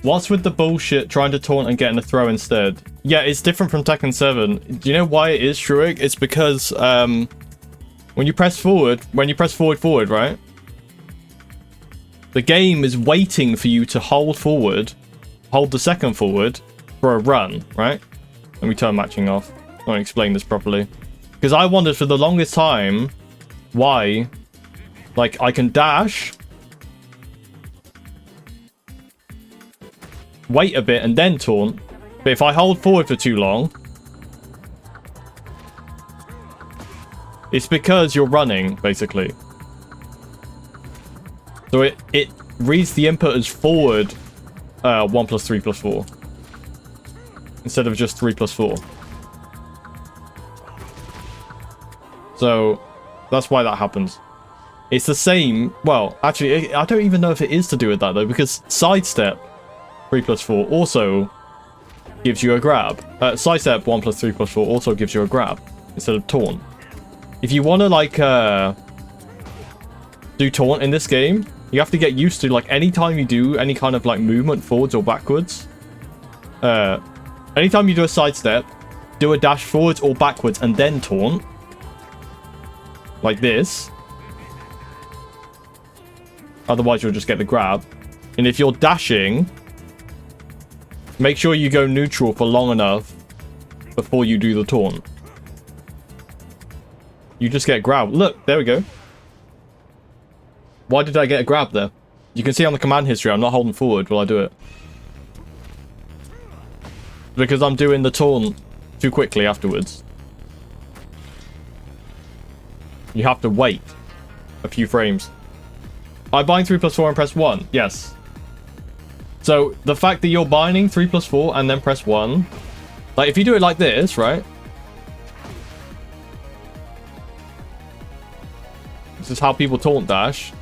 What's with the bullshit trying to taunt and getting a throw instead? Yeah, it's different from Tekken 7. Do you know why it is, Shruik? It's because when you press forward, forward, right? The game is waiting for you to hold forward, hold the second forward for a run, right? Let me turn matching off. I want to explain this properly. Because I wondered for the longest time why, like, I can dash, wait a bit and then taunt, but if I hold forward for too long, it's because you're running, basically. So it reads the input as forward 1 plus 3 plus 4 instead of just 3 plus 4. So that's why that happens. It's the same. Well, actually, I don't even know if it is to do with that though, because sidestep 3 plus 4 also gives you a grab. Sidestep 1 plus 3 plus 4 also gives you a grab instead of taunt. If you want to like do taunt in this game, you have to get used to, like, anytime you do any kind of like movement forwards or backwards, anytime you do a sidestep, do a dash forwards or backwards and then taunt like this, otherwise you'll just get the grab. And if you're dashing, make sure you go neutral for long enough before you do the taunt. You just get grabbed. Look, there we go. Why did I get a grab there? You can see on the command history, I'm not holding forward while I do it. Because I'm doing the taunt too quickly afterwards. You have to wait a few frames. I bind 3 plus 4 and press 1. Yes. So the fact that you're binding 3 plus 4 and then press 1, like if you do it like this, right? This is how people taunt dash.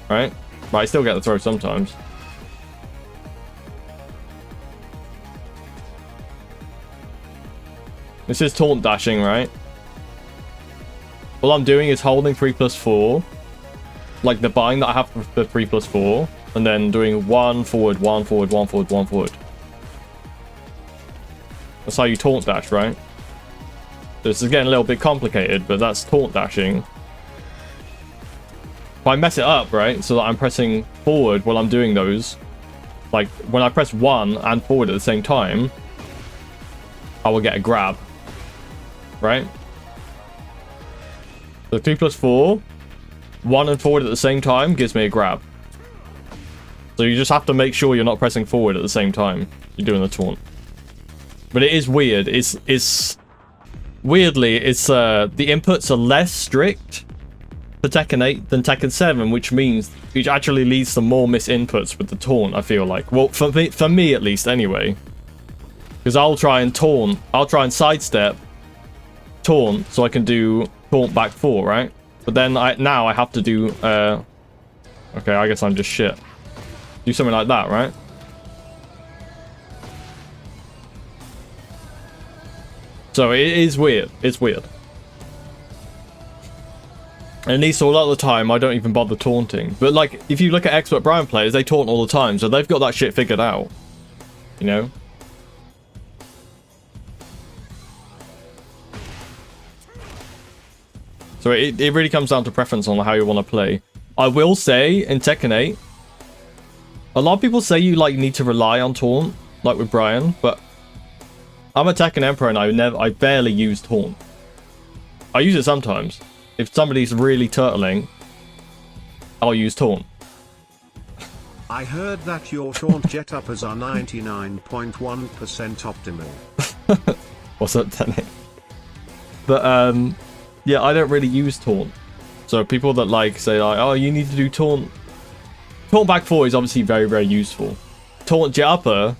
Right? But I still get the throw sometimes. This is taunt dashing, right? All I'm doing is holding 3 plus 4. Like the bind that I have for 3 plus 4. And then doing 1 forward, 1 forward, 1 forward, 1 forward. That's how you taunt dash, right? This is getting a little bit complicated, but that's taunt dashing. If I mess it up, right, so that I'm pressing forward while I'm doing those, like when I press 1 and forward at the same time, I will get a grab, right? So 3 plus 4, 1 and forward at the same time gives me a grab. So you just have to make sure you're not pressing forward at the same time you're doing the taunt. But it is weird. It's weirdly, the inputs are less strict for Tekken 8 than Tekken 7, which actually leads to more misinputs with the taunt, I feel like. Well, for me at least, anyway. Because I'll try and sidestep taunt so I can do taunt back 4, right? But then now I have to do, okay, I guess I'm just shit. Do something like that, right? So it is weird. It's weird. And at least a lot of the time, I don't even bother taunting. But, like, if you look at expert Bryan players, they taunt all the time. So they've got that shit figured out. You know? So it really comes down to preference on how you want to play. I will say, in Tekken 8, a lot of people say you, like, need to rely on taunt, like with Bryan. But I'm a Tekken Emperor and I barely use taunt. I use it sometimes. If somebody's really turtling, I'll use taunt. I heard that your taunt jet uppers are 99.1% optimal. What's up, Danny? But yeah, I don't really use taunt. So people that like say like, oh, you need to do taunt. Taunt back 4 is obviously very, very useful. Taunt jet upper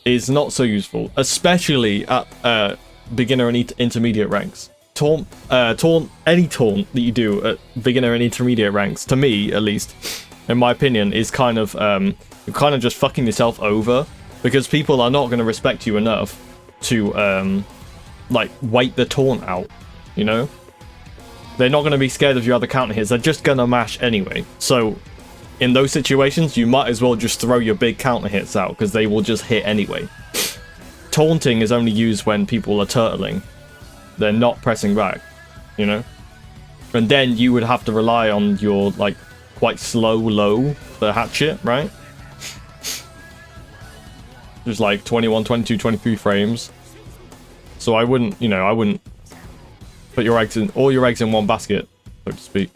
is not so useful, especially at beginner and intermediate ranks. Any taunt that you do at beginner and intermediate ranks, to me at least, in my opinion, is kind of you're kind of just fucking yourself over, because people are not going to respect you enough to like wait the taunt out, you know? They're not going to be scared of your other counter hits, they're just going to mash anyway. So in those situations, you might as well just throw your big counter hits out, because they will just hit anyway. Taunting is only used when people are turtling. They're not pressing back, you know? And then you would have to rely on your, like, quite slow low, the hatchet, right? Just like 21, 22, 23 frames. So I wouldn't, you know, I wouldn't put your eggs in, all your eggs in one basket, so to speak.